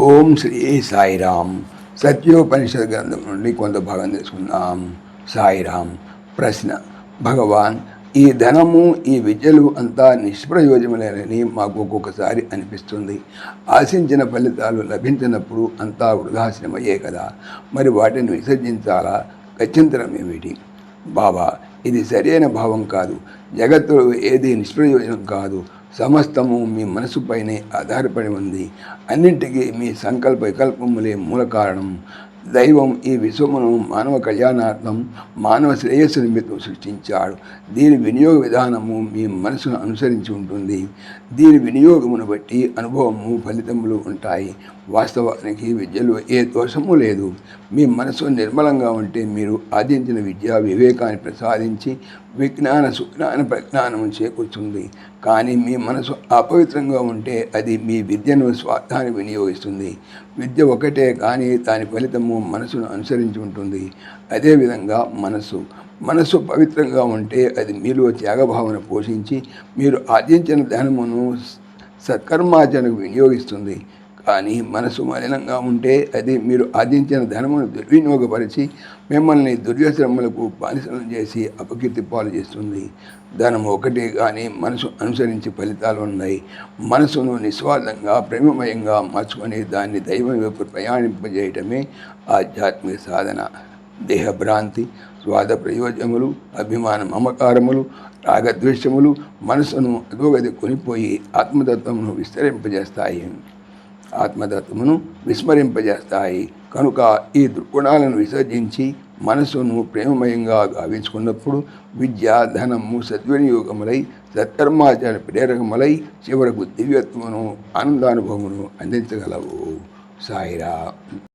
ఓం శ్రీ సాయిరామ్. సత్యోపనిషత్ గ్రంథం నుండి కొంత భాగం తీసుకుందాం. సాయిరామ్. ప్రశ్న: భగవాన్, ఈ ధనము, ఈ విద్యలు అంతా నిష్ప్రయోజనలేనని మాకు ఒక్కొక్కసారి అనిపిస్తుంది. ఆశించిన ఫలితాలు లభించినప్పుడు అంతా వృధాశ్రమయ్యే కదా, మరి వాటిని విసర్జించాలా? గత్యంతరం ఏమిటి? బాబా: ఇది సరైన భావం కాదు. జగత్తులో ఏది నిష్ప్రయోజనం కాదు. సమస్తము మీ మనసుపైనే ఆధారపడి ఉంది. అన్నింటికీ మీ సంకల్ప వికల్పములే మూల కారణం. దైవం ఈ విశ్వమును మానవ కళ్యాణార్థం, మానవ శ్రేయస్సు నిమిత్తం సృష్టించాడు. దీని వినియోగ విధానము మీ మనసును అనుసరించి ఉంటుంది. దీని వినియోగమును బట్టి అనుభవము, ఫలితములు ఉంటాయి. వాస్తవానికి విద్యలో ఏ దోషము లేదు. మీ మనసు నిర్మలంగా ఉంటే మీరు ఆర్జించిన విద్య వివేకాన్ని ప్రసాదించి విజ్ఞాన సుజ్ఞాన ప్రజ్ఞానము చేకూర్చుంది. కానీ మీ మనసు అపవిత్రంగా ఉంటే అది మీ విద్యను స్వార్థాన్ని వినియోగిస్తుంది. విద్య ఒకటే, కానీ దాని ఫలితము మనసును అనుసరించి ఉంటుంది. అదేవిధంగా మనసు పవిత్రంగా ఉంటే అది మీలో త్యాగభావన పోషించి మీరు ఆర్జించిన ధనమును సత్కర్మాచరణకు వినియోగిస్తుంది. కానీ మనసు మలినంగా ఉంటే అది మీరు ఆర్జించిన ధనమును దుర్వినియోగపరిచి మిమ్మల్ని దుర్వ్యసనములకు బానిసలను చేసి అపకీర్తి పాలు చేస్తుంది. ధనము ఒకటే, కానీ మనసు అనుసరించి ఫలితాలు ఉన్నాయి. మనసును నిస్వార్థంగా, ప్రేమమయంగా మార్చుకొని దాన్ని దైవం వైపు ప్రయాణింపజేయటమే ఆధ్యాత్మిక సాధన. దేహభ్రాంతి, స్వార్థ ప్రయోజనములు, అభిమాన మమకారములు, రాగద్వేషములు మనసును అధోగతి కొనిపోయి ఆత్మతత్వమును విస్మరింపజేస్తాయి. కనుక ఈ దుర్గుణాలను విసర్జించి మనసును ప్రేమమయంగా గావించుకున్నప్పుడు విద్య, ధనము సద్వినియోగములై సత్కర్మాచరణ ప్రేరకములై చివరకు దివ్యత్వమును, ఆనందానుభవమును అందించగలవు. సాయిరా.